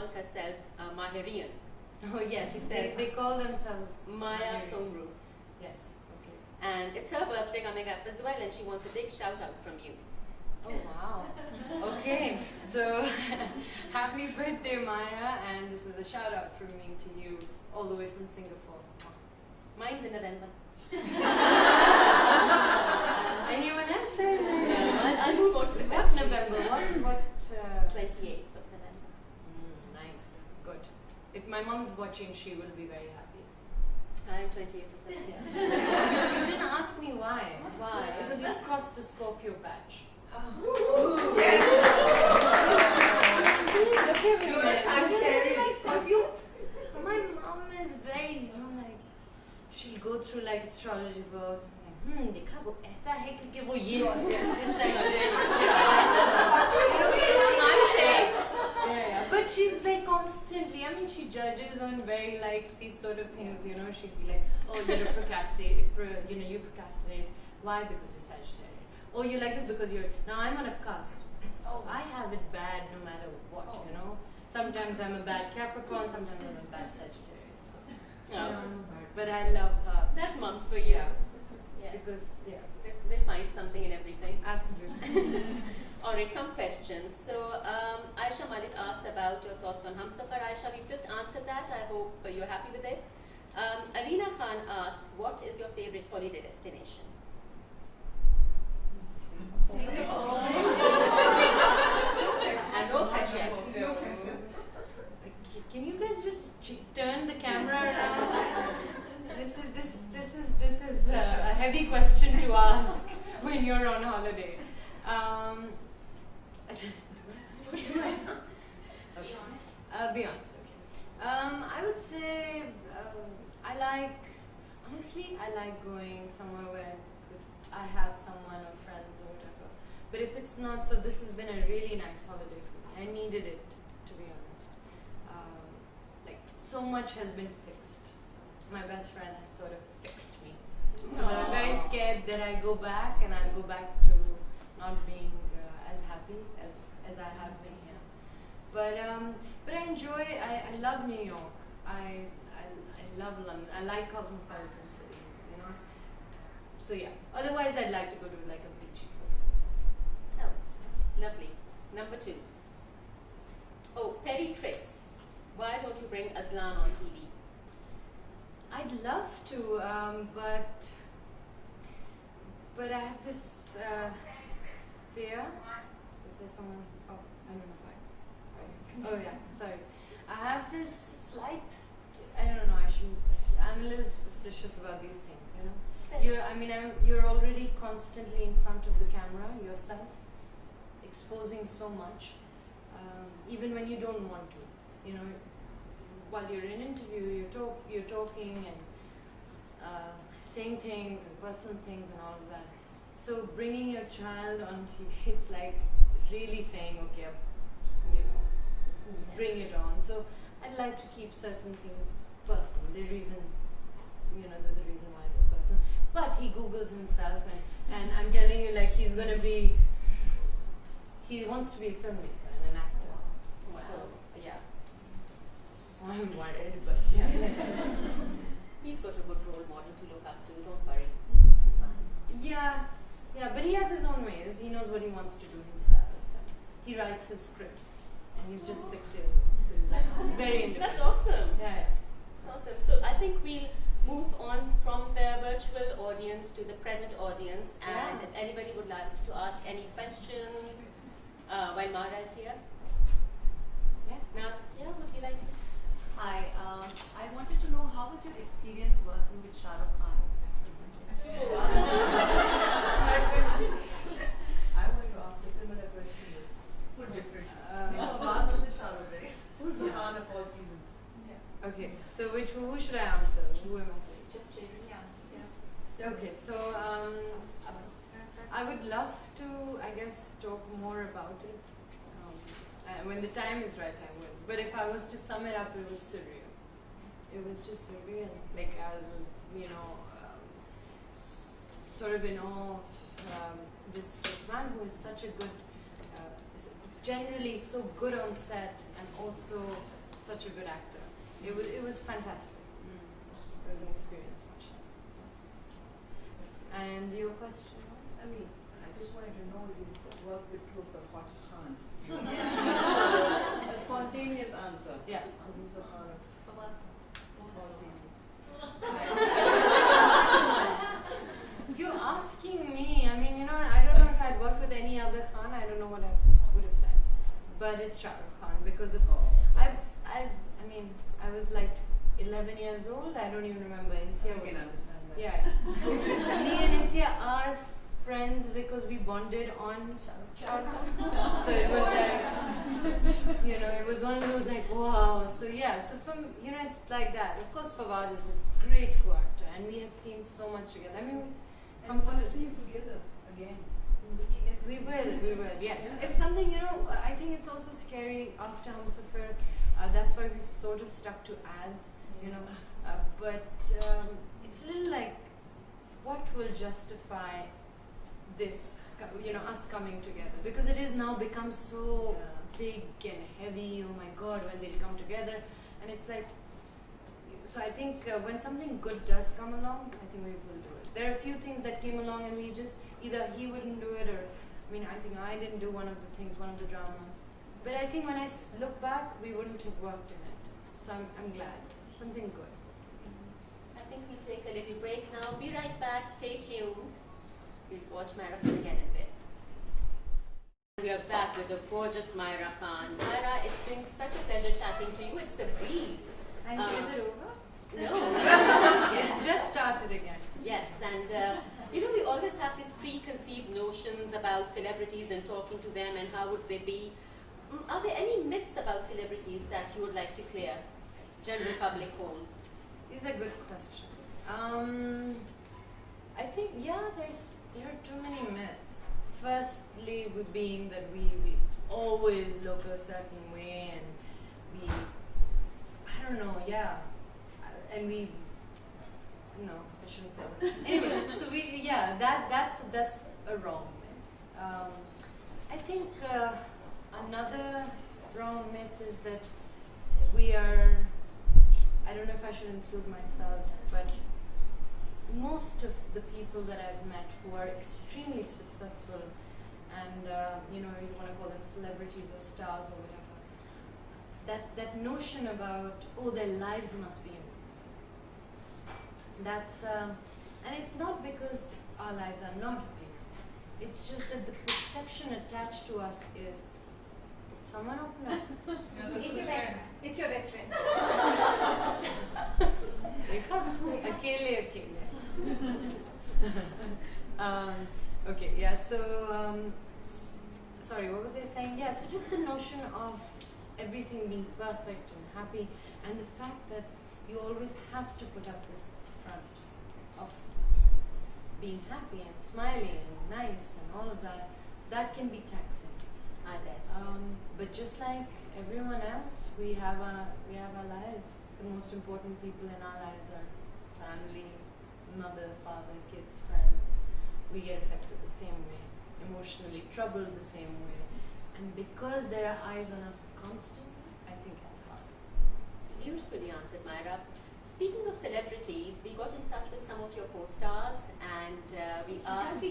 calls herself Mahirian. Oh yes, She says they call themselves Maya Mahiri. Songru. Yes, okay. And it's her birthday coming up as well, and she wants a big shout out from you. Oh wow. Okay, so happy birthday, Maya, and this is a shout out from me to you, all the way from Singapore. Mine's in November. Anyone else? I'll move on to the What question. November? What? 28th of November. Nice, good. If my mom's watching, she will be very happy. I'm 28th of November. Yes. You didn't ask me why. Why? Because you've crossed the Scorpio patch. Yes. My mom is very, she'll go through like astrology books. देखा वो ऐसा है क्योंकि वो ये it's like yeah. But she's like constantly, she judges on very like these sort of things, she'd be like, oh, you're a procrastinator, you procrastinate. Why? Because you're Sagittarius. Oh, you're like this because you're, now I'm on a cusp. So I have it bad no matter what, Sometimes I'm a bad Capricorn, sometimes I'm a bad Sagittarius. So, but I love her. That's mums for you. Yeah. Because, They find something in everything. Absolutely. Alright, some questions. So, Aisha Malik asked about your thoughts on Humsafar. Aisha, we've just answered that. I hope you're happy with it. Alina Khan asked, what is your favorite holiday destination? Singapore. And no pressure. Can you guys just turn the camera around? This is a heavy question to ask when you're on holiday. Be honest. Okay. I would say honestly, I like going somewhere where I have someone or friends or whatever. But if it's not, so this has been a really nice holiday for me. I needed it, to be honest. So much has been fixed. My best friend has sort of fixed me. So I'm very scared that I go back and I'll go back to not being as happy as I have been here. But I enjoy. I love New York. I love London. I like cosmopolitan cities. So yeah. Otherwise, I'd like to go to like a beachy sort of place. Oh, lovely. Number 2. Oh, Perry Triss. Why don't you bring Aslan on TV? I'd love to, but I have this fear. Is there someone? Oh, I'm sorry. Oh yeah, sorry. I have this slight. I don't know. I shouldn't say. I'm a little superstitious about these things. You're already constantly in front of the camera yourself, exposing so much, even when you don't want to. While you're in an interview, you're talking and saying things and personal things and all of that. So bringing your child on TV, it's like really saying, okay, bring it on. So I'd like to keep certain things personal. There's a reason why they're personal. But he Googles himself, and I'm telling you, like he wants to be a filmmaker and an actor. Wow. So yeah. So I'm worried, but yeah. He's got a good role model to look up to. Don't worry. Yeah, but he has his own ways. He knows what he wants to do himself. And he writes his scripts, and he's just 6 years old. So that's very independent. That's awesome. Yeah. Awesome. So I think we'll move on from the virtual audience to the present audience. And if anybody would like to ask any questions while Mahira is here. Yes. Now, would you like to? Hi, I wanted to know how was your experience working with Shahrukh Khan? I wanted to ask a similar question, but different. Khan versus Shahrukh, right? Who's the Khan of all seasons? Okay. So who should I answer? Who am I saying? Just generally answer. Okay. So I would love to, I guess, talk more about it. When the time is right, I will. But if I was to sum it up, it was surreal. It was just surreal. Like I was, sort of in awe of this man who is such a good generally so good on set and also such a good actor. It was fantastic. It was an experience, mashallah. And your question was? I mean, I just wanted to know if you've worked with two of the hottest Khans. Yeah. A spontaneous answer. Yeah. Who's the Khan of all series? You're asking me. I mean, I don't know if I'd worked with any other Khan. I don't know what I would have said. But it's Shahrukh Khan because of I was like 11 years old. I don't even remember. I can understand that. Yeah. Me and Insia are friends because we bonded on Shahrukh Khan. So it was like, it was one of those like, wow. So yeah, so from, it's like that. Of course, Fawad is a great co-actor and we have seen so much together. I mean, I want to see you together again. we will, yes. Yeah. If something, I think it's also scary after Hamsafar. That's why we've sort of stuck to ads, but it's a little like, what will justify this, us coming together? Because it is now become so big and heavy, oh my God, when they'll come together. And it's like, so I think when something good does come along, I think we will do it. There are a few things that came along and we just, either he wouldn't do it or, I think I didn't do one of the dramas. But I think when I look back, we wouldn't have worked in it. So I'm glad. Something good. I think we'll take a little break now. Be right back. Stay tuned. We'll watch Mahira again in a bit. We are back with the gorgeous Mahira Khan. Mahira, it's been such a pleasure chatting to you. It's a breeze. And is it over? No. It's just started again. Yes, and we always have these preconceived notions about celebrities and talking to them and how would they be. Are there any myths about celebrities that you would like to clear? General public holds. These are good questions. I think, there are too many myths. Firstly, being that we always look a certain way and I don't know, and no, I shouldn't say that. Anyway, so that's a wrong myth. I think another wrong myth is that we are, I don't know if I should include myself, but most of the people that I've met who are extremely successful and you want to call them celebrities or stars or whatever, that notion about, their lives must be amazing. That's and it's not because our lives are not amazing. It's just that the perception attached to us is, did someone open up? It's your best friend. Akele. Okay, yeah, so sorry, what was I saying? Yeah, so just the notion of everything being perfect and happy, and the fact that you always have to put up this front of being happy and smiling and nice and all of that, that can be taxing. I bet. But just like everyone else, we have our lives. The most important people in our lives are family, mother, father, kids, friends. We get affected the same way, emotionally troubled the same way. And because there are eyes on us constantly, I think it's hard. Beautifully answered, Mahira. Speaking of celebrities, we got in touch with some of your co-stars and we asked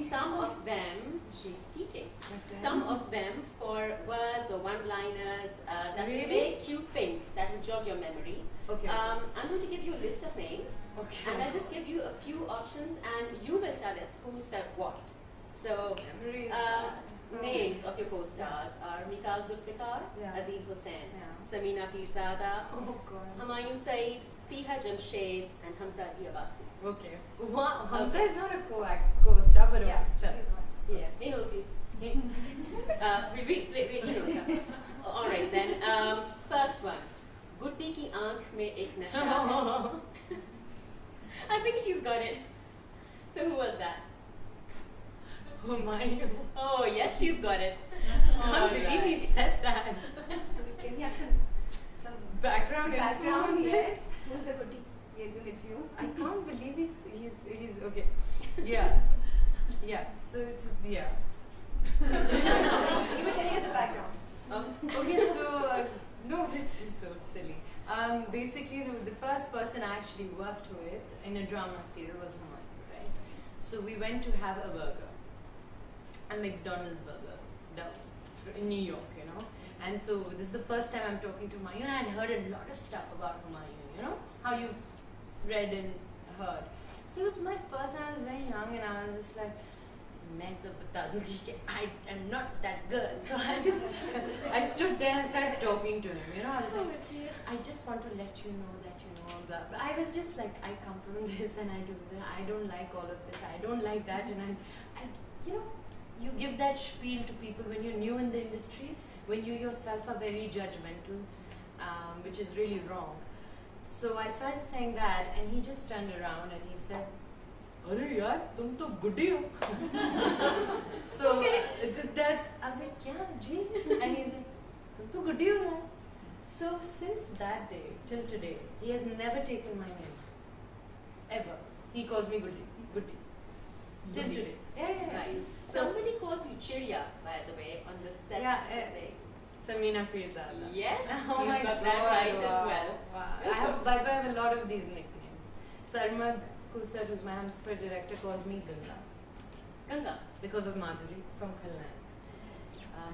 some of them, she's speaking, some of them for words or one-liners that will make you think, that will jog your memory. Okay. I'm going to give you a list of names and I'll just give you a few options and you will tell us who said what. So, names of your co-stars are Mikhail Zulfikar, Adil Hussain, Samina Pirzada, Humayun Saeed, Fiha Jamshed, and Hamza Iyabasi. Okay. Wow, Hamza is not a co-star, but He knows you. He knows her. All right then. First one. Guddi ki aankh mein ek nasha hai. I think she's got it. So who was that? Humayun. Oh yes, she's got it. Can't believe he said that. So can we have some Background background? info? Yes. Who's the goodie? Yes, it's you. I can't believe he's okay. Yeah. So it's You were telling us the background. Okay, so no, this is so silly. Basically, the first person I actually worked with in a drama serial was Humayun, right? So we went to have a burger, a McDonald's burger, down in New York, you know. And so this is the first time I'm talking to Humayun. I'd heard a lot of stuff about Humayun, you know, how you read and heard. So it was my first, and I was very young, and I was just like, मैं तो बता दूँगी कि I am not that girl. So I stood there and started talking to him. You know, I was like, I just want to let you know that you know blah blah. I was just like, I come from this and I do that. I don't like all of this. I don't like that. And I you know, you give that spiel to people when you're new in the industry, when you yourself are very judgmental, which is really wrong. So I started saying that, and he just turned around and he said, अरे यार तुम तो गुड्डी हो. So that I was like, क्या जी? And he's like, तुम तो गुड्डी हो यार. So since that day till today, he has never taken my name. Ever. He calls me Goody. Goody. Till today. Yeah. Right. Somebody calls you Chiriya, by the way, on the set. Yeah, Samina Pirzada. Yes, Oh you my got God, that right wow, as well. Wow. I have, by the way, I have a lot of these nicknames. Sarma Kusar, who's my Hamsafar director, calls me Ganga. Ganga. Because of Madhuri from Khalnaik.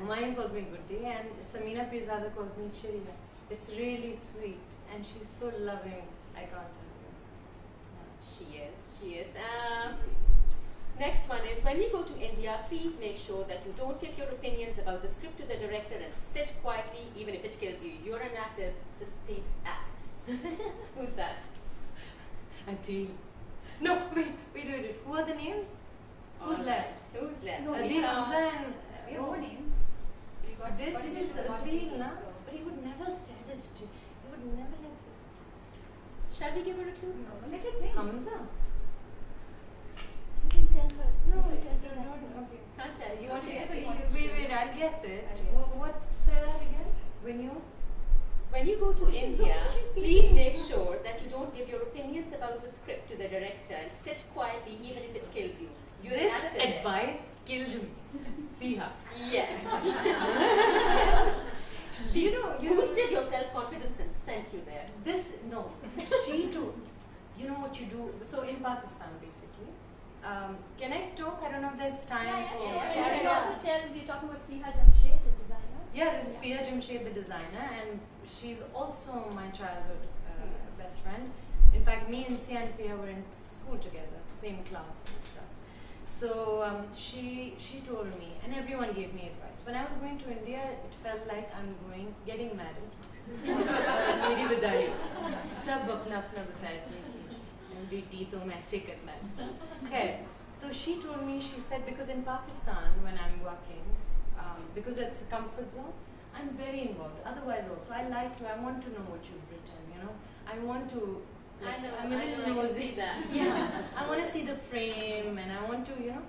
Humayun calls me Goody, and Samina Pirzada calls me Chiriya. It's really sweet, and she's so loving. I can't tell you. She is. Next one is, when you go to India, please make sure that you don't give your opinions about the script to the director and sit quietly, even if it kills you. You're an actor, just please act. Who's that? Adil. No, wait. Who are the names? Who's All left? right. Who's left? No, Adil, Hamza, and We have more names. We got this got is a lot of Adil, people, na? so- But he would never say this to. He would never let this. Shall we give her a clue? No, let her think. Hamza. You can tell her. No, You can tell her. don't. Okay. Can't tell. You want to Okay. guess or you want us to Wait, do? I'll guess it. I'll guess. What? Say that again. When you. When you go to She's India, looking, she's please peeking. make sure that you don't give your opinions about the script to the director and sit quietly, even if it kills you. You're an This actor there. advice killed me. Fiha. Yes. You boosted your self-confidence and sent you there. She too. You know what you do? So in Pakistan, basically. Can I talk? I don't know if there's time Yeah, for. sure. Yeah, And you can yeah. also tell we're talking about Fiha Jamshed, the designer. Yeah, this is Fiha Jamshed, the designer, and she's also my childhood best friend. In fact, me and Sia and Fiha were in school together, same class and stuff. So she told me, and everyone gave me advice. When I was going to India, it felt like I'm getting married. मेरी बधाई सब अपना अपना बताते हैं कि बेटी तुम ऐसे करना है. खैर, so she told me, she said, because in Pakistan when I'm working, because it's a comfort zone, I'm very involved. Otherwise also, I want to know what you've written, you know. I want to, like, I'm a little I can nosy. see that. Yeah, I want to see the frame, and I want to, you know.